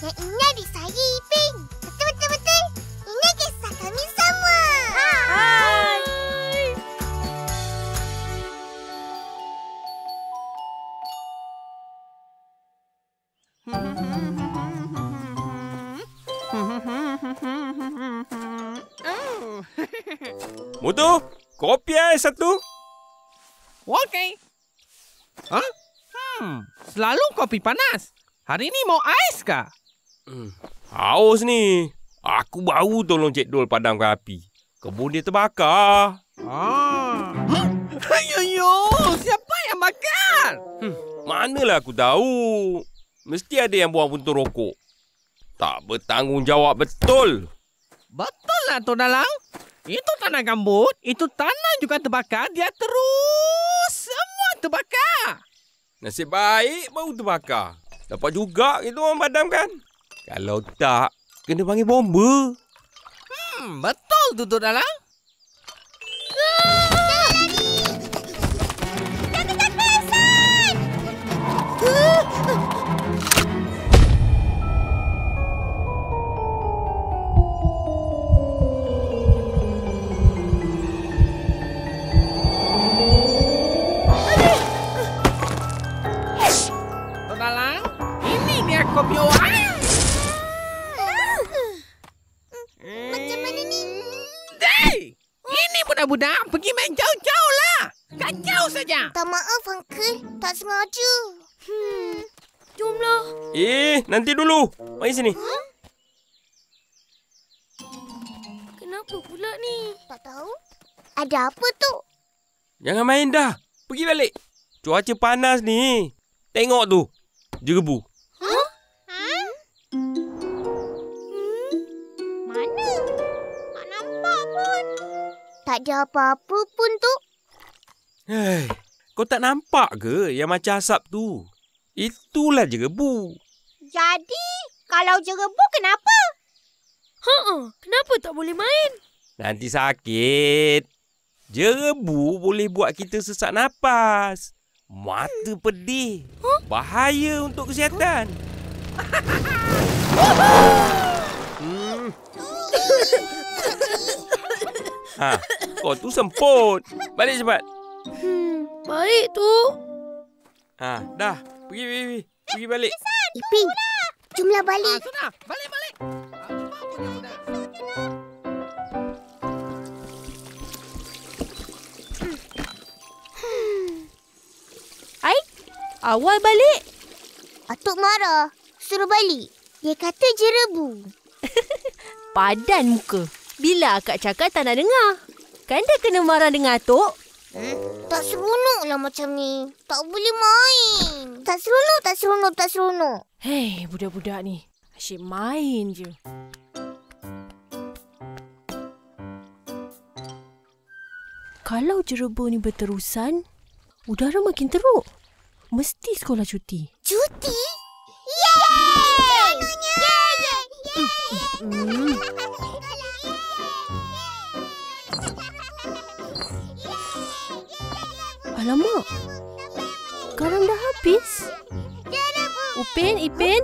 Yang ini adik saya, Ipin. Betul. Ini kisah kami semua. Hai. Mutu, kopi ais satu. Okey. Selalu kopi panas. Hari ni mau ais kah? Haus ni. Aku baru tolong Cik Dul padamkan api. Kebun dia terbakar. Ayo, siapa yang bakar? Manalah aku tahu. Mesti ada yang buang puntung rokok. Tak bertanggungjawab betul. Betul lah, Tok Dalang. Itu tanah gambut, itu tanah juga terbakar, dia terus semua terbakar. Nasib baik baru terbakar. Dapat juga kita orang padamkan. Kalau tak, kena panggil bomba. Betul tu, Tok Dalang. Kopi orang. Macam mana ni? Hey! Ini budak-budak pergi main jauh-jauh lah. Kacau saja. Tak maaf, Uncle. Tak sengaja. Jomlah. Nanti dulu. Mari sini. Kenapa pula ni? Tak tahu. Ada apa tu? Jangan main dah. Pergi balik. Cuaca panas ni. Tengok tu. Jerebu. Mana? Tak nampak pun. Tak ada apa-apa pun tu. Hei, kau tak nampak ke yang macam asap tu? Itulah jerebu. Jadi, kalau jerebu kenapa? Kenapa tak boleh main? Nanti sakit. Jerebu boleh buat kita sesak nafas. Mata pedih. Bahaya untuk kesihatan. Kau tu semput. Balik cepat. Baik tu. Dah. Pergi balik. Ipin, jomlah balik. Sudah, balik. Awal balik. Atuk marah. Suruh balik. Dia kata jerebu. Padan muka. Bila akak cakap tak nak dengar. Kan dia kena marah dengan Atuk? Tak seronok lah macam ni. Tak boleh main. Tak seronok. Hei, budak-budak ni. Asyik main je. Kalau jerebu ni berterusan, udara makin teruk. Mesti sekolah cuti. Cuti? Yeay! Alamak. Garam dah habis. Ipin,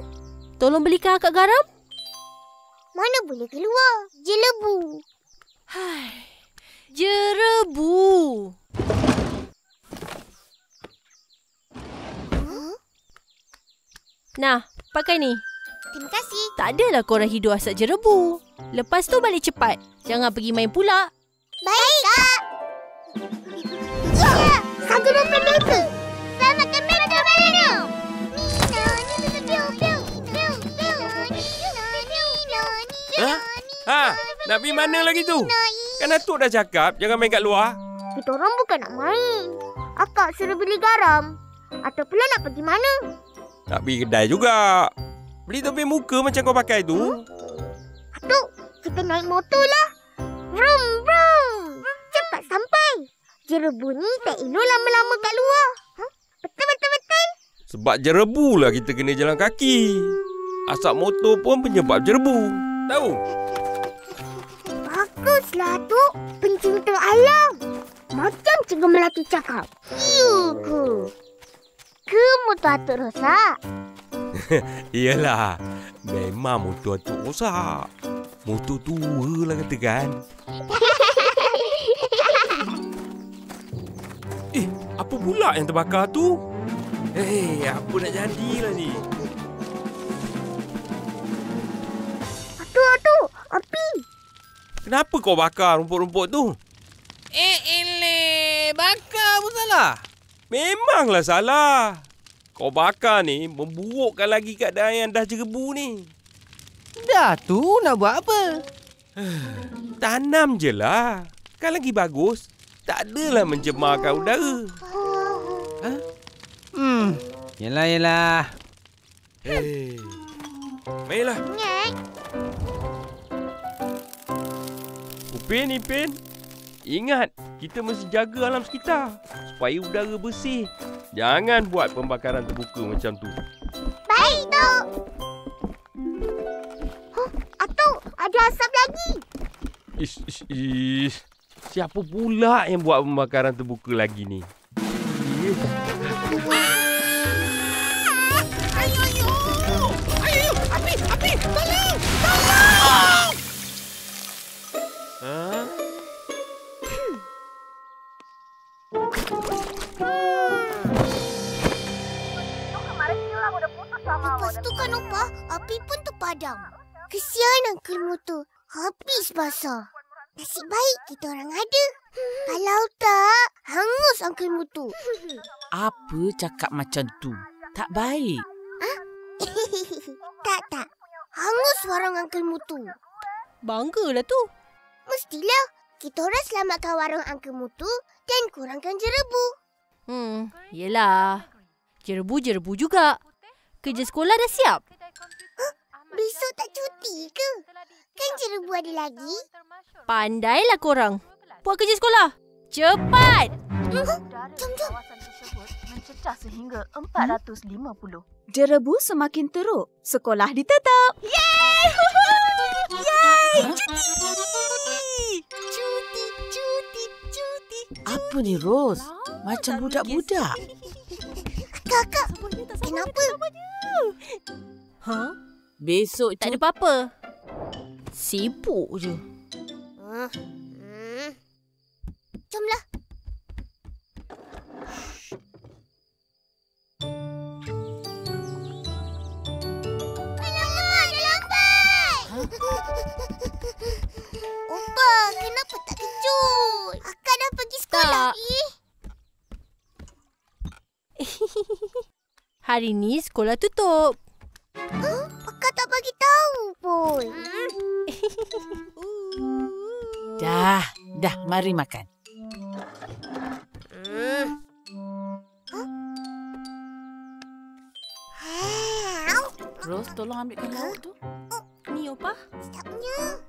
tolong belikan akak garam. Mana boleh keluar? Jelebu. Jerebu. Nah, pakai ni. Terima kasih. Tak adalah korang hidup asap jerebu. Lepas tu balik cepat. Jangan pergi main pula. Baik, Kak. Ya! Saga dan pendeta. Selamatkan mereka mana? Nak pergi mana lagi tu? Kan Atuk dah cakap jangan main kat luar. Kita orang bukan nak main. Akak suruh beli garam. Atau pula nak pergi mana? Nak pergi kedai juga. Beli topi muka macam kau pakai tu. Atuk, kita naik motor lah. Vroom, vroom. Cepat sampai. Jerebu ni tak elok lama-lama kat luar. Betul. Sebab jerebu lah kita kena jalan kaki. Asap motor pun penyebab jerebu. Tahu? Baguslah, Atuk. Pencinta alam. Macam Cikgu Melati cakap. Ya ke? Ke motor Atuk rosak? Iyalah. Memang motor Atuk rosak. Motor tua lah katakan. Apa pula yang terbakar tu? Apa nak jadilah ni? Atuk, api. Kenapa kau bakar rumput-rumput tu? Bakar pun salah. Memanglah salah. Kau bakar ni memburukkan lagi keadaan yang dah jerebu ni. Dah tu nak buat apa? Tanam je lah. Kan lagi bagus. Tak adalah mencemarkan udara. Yelah. Mainlah. Nyek. Ipin. Ingat, kita mesti jaga alam sekitar supaya udara bersih. Jangan buat pembakaran terbuka macam tu. Baik, Tok. Atuk, ada asap lagi. Ish. Siapa pula yang buat pembakaran terbuka lagi ni? Ayo, api, tolong! Lepas tu kan, Opa, api pun terpadam. Kesian Uncle Motor. Habis basah. Nasib baik kita orang ada. Kalau tak, hangus Uncle Motor. Apa cakap macam tu? Tak baik. Tak. Hangus warung Uncle Motor. Banggalah tu. Mestilah. Kita orang selamatkan warung Uncle Motor dan kurangkan jerebu. Yelah. Jerebu juga. Kerja sekolah dah siap. Besok tak cuti ke? Kan jerebu ada lagi? Pandailah korang. Buat kerja sekolah. Cepat! Jom. Mencecah sehingga 450. Jerebu semakin teruk. Sekolah ditutup. Yeay! Cuti. Apa ni, Ros? Macam budak-budak. Kakak, kenapa? Besok Tak ada apa-apa. Sibuk je. Jomlah. Alamak, dah lambat. Opa, kenapa tak kejut? Akak dah pergi sekolah. Hari ni sekolah tutup. Akak tak bagi tahu pun. Dah, mari makan. Ros, tolong ambilkan lauk tu. Ni, Opa. Sedapnya.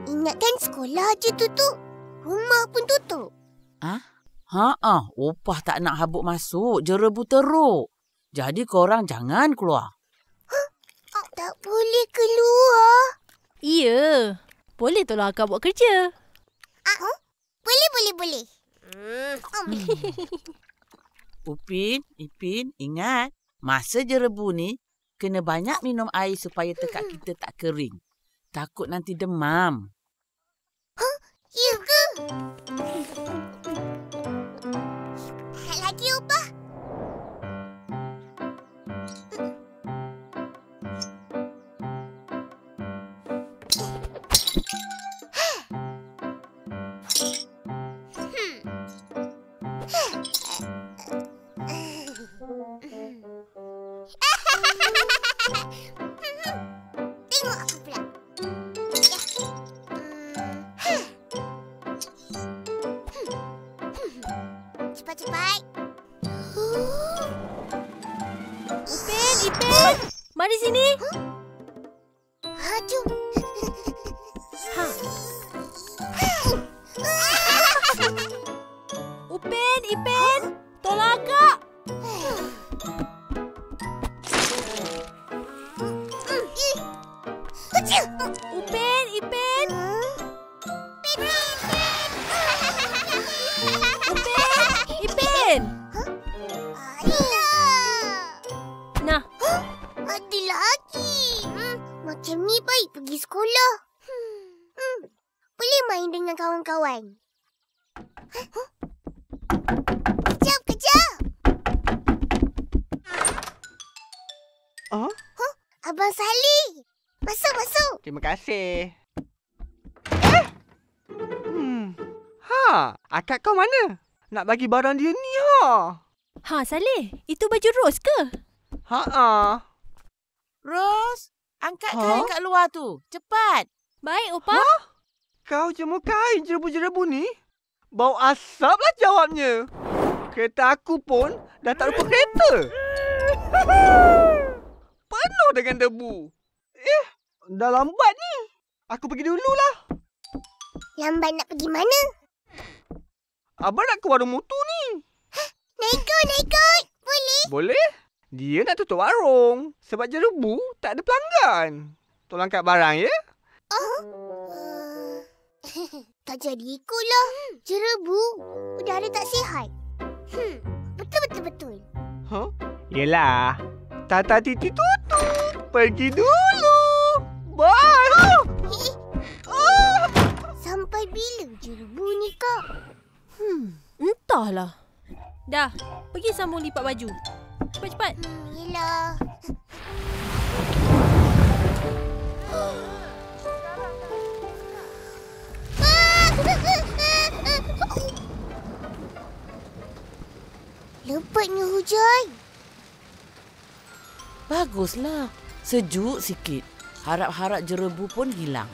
Ingatkan sekolah je tutup. Rumah pun tutup. Opah tak nak habuk masuk. Jerebu teruk. Jadi korang jangan keluar. Tak boleh keluar. Ya. Boleh tolong akak buat kerja. Boleh. Upin, Ipin, ingat. Masa jerebu ni, kena banyak minum air supaya tekak kita tak kering. Takut nanti demam. Ya ke? Lagi, Opa. Tengok aku pula. Cepat. Ipin, mari sini. Jom. Ipin, tolong akak. Ipin. Ipin. Ayolah. macam ni baik pergi sekolah. Boleh main dengan kawan-kawan. Kejap. Abang Salih. Masuk. Terima kasih. Akak kau mana? Nak bagi barang dia ni Ha, Saleh, itu baju Ros ke? Ros, angkat kain kat luar tu. Cepat. Baik, Opa. Kau jemur kain jerebu-jerebu ni? Bau asap lah jawabnya. Kereta aku pun dah tak lupa kereta. Penuh dengan debu. Dah lambat ni. Aku pergi dululah. Lambat nak pergi mana? Abang nak ke warung mutu ni. Nak ikut. Boleh? Boleh? Dia nak tutup warung. Sebab jerebu tak ada pelanggan. Tolong angkat barang, ya? Tak jadi ikutlah. Jerebu udara tak sihat. Betul. Yelah. Tata titi tutup. Pergi dulu. Bye. Sampai bila jerebu ni, Kak? Entahlah. Dah, pergi sambung lipat baju. Cepat-cepat. Yelah. Lepasnya hujan. Baguslah. Sejuk sikit. Harap-harap jerebu pun hilang.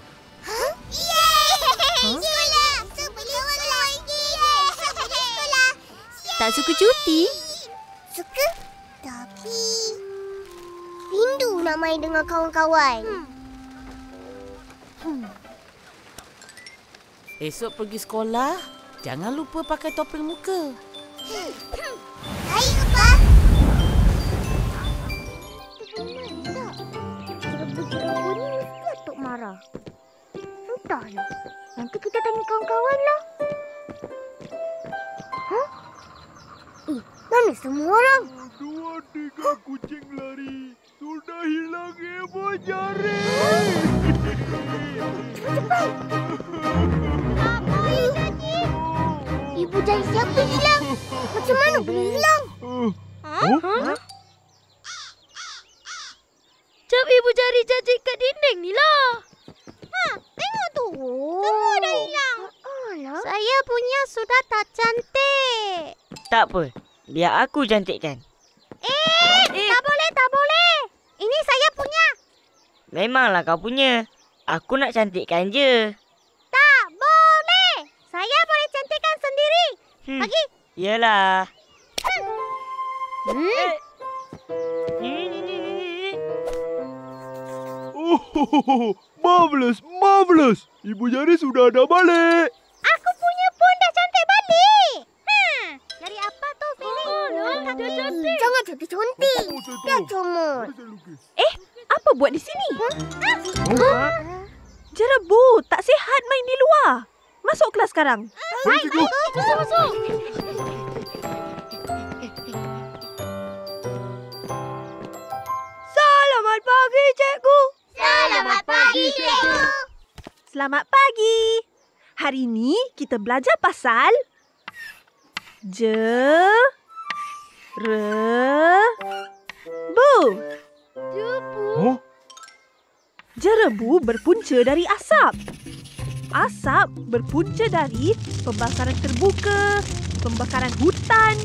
Tak suka cuti? Suka. Tapi rindu nak main dengan kawan-kawan. Esok pergi sekolah, jangan lupa pakai topeng muka. Baik, Opa. Jerebu-jerebu ni mesti Atuk marah. Entahlah. Nanti kita tanya kawan-kawan lah. Mana semua orang? 2, 3 kucing lari. Sudah hilang ibu jari. Cepat. Ibu jari siapa hilang? Macam mana boleh hilang? Cap ibu jari jajik kat dinding ni lah. Tengok tu. Semua dah hilang. Saya punya sudah tak cantik. Tak apa. Biar aku cantikkan. Tak boleh. Ini saya punya. Memanglah kau punya. Aku nak cantikkan je. Tak boleh. Saya boleh cantikkan sendiri. Bagi. Yelah. Marvelous. Ibu jari sudah ada balik. Aku punya pun dah cantik balik. Dari apa tu feeling? Dia cantik. Jangan cantik-cantik. Dia comot. Apa buat di sini? Jerebu, tak sihat main di luar. Masuk kelas sekarang. Baik. Masuk. Selamat pagi, cikgu. Selamat pagi, cikgu. Selamat pagi. Hari ini kita belajar pasal jerebu. Jerebu berpunca dari asap. Asap berpunca dari pembakaran terbuka, pembakaran hutan,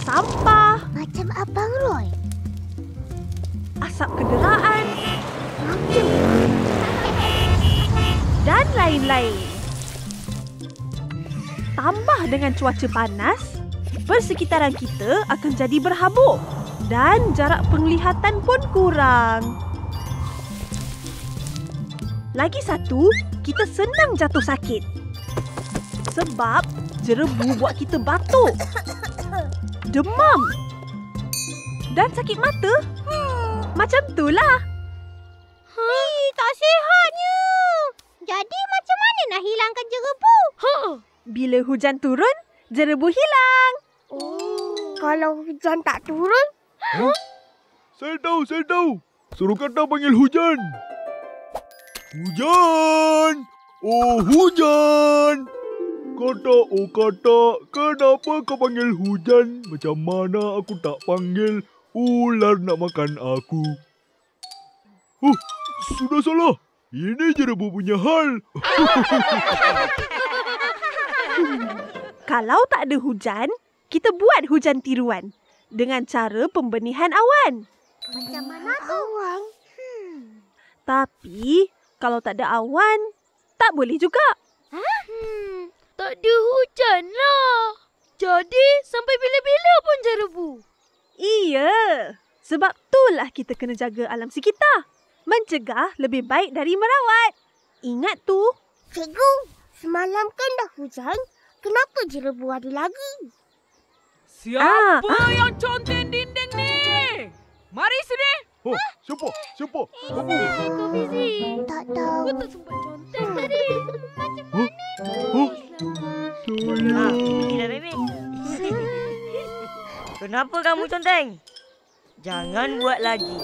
sampah, Macam Abang Roy. asap kenderaan, dan lain-lain. Tambah dengan cuaca panas, persekitaran kita akan jadi berhabuk dan jarak penglihatan pun kurang. Lagi satu, kita senang jatuh sakit. Sebab jerebu buat kita batuk, demam dan sakit mata. Macam itulah. Tak sihatnya. Jadi macam mana nak hilangkan jerebu? Bila hujan turun, jerebu hilang. Kalau hujan tak turun? Saya tahu. Suruh kata panggil hujan. Hujan! Oh, hujan! Kata, oh kata, kenapa kau panggil hujan? Macam mana aku tak panggil ular nak makan aku? Sudah salah. Ini jerebu punya hal. Kalau tak ada hujan, kita buat hujan tiruan dengan cara pembenihan awan. Macam mana tu? Awan? Tapi, kalau tak ada awan, tak boleh juga. Tak ada hujan lah. Jadi, sampai bila-bila pun jerebu. Iya, sebab itulah kita kena jaga alam sekitar. Mencegah lebih baik dari merawat. Ingat tu. Cikgu, semalam kan dah hujan. Kenapa jerebu ada lagi? Siapa yang conteng dinding ni? Mari sini. Oh, siapa? Siapa? Kamu? Kau busy. Tak tahu. Aku tak sempat conteng tadi. Macam mana? Ah, tidak, Bebe. Kenapa kamu conteng? Jangan buat lagi.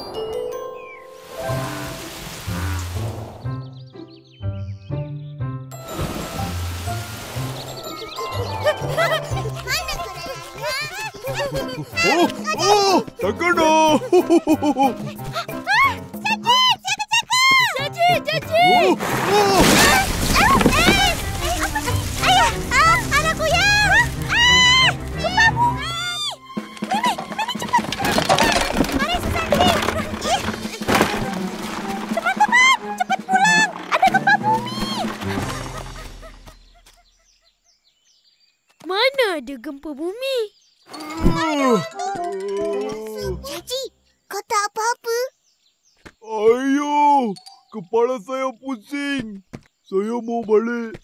Takkan dah. Caci! Ayah! Anakku ya! Gempa bumi! Mimi cepat! Mari Susanti! Teman-teman, cepat pulang! Ada gempa bumi! Mana ada gempa bumi? Caci, kau tak apa-apa? Ayuh, kepala saya pusing. Saya mau balik.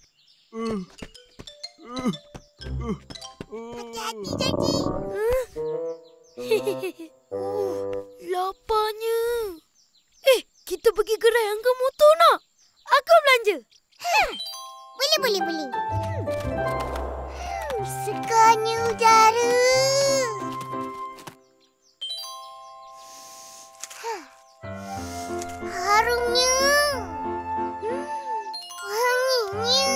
Hati-hati, Caci. Laparnya. Kita pergi gerai angka motor nak? Aku belanja. Boleh. Segarnya udara. Harumnya. Wanginya.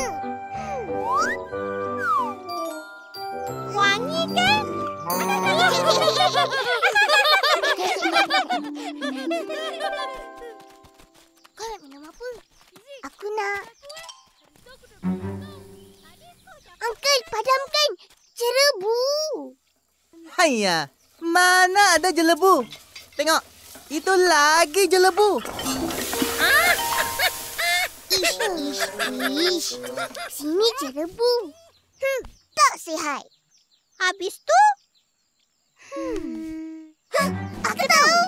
Wangi kan? Kau nak minum apa? Aku nak. Uncle, padamkan. Jerebu. Haiya, mana ada jelebu? Tengok, itu lagi jelebu. Ish. Sini jerebu. Tak sihat. Habis tu? Aku tahu.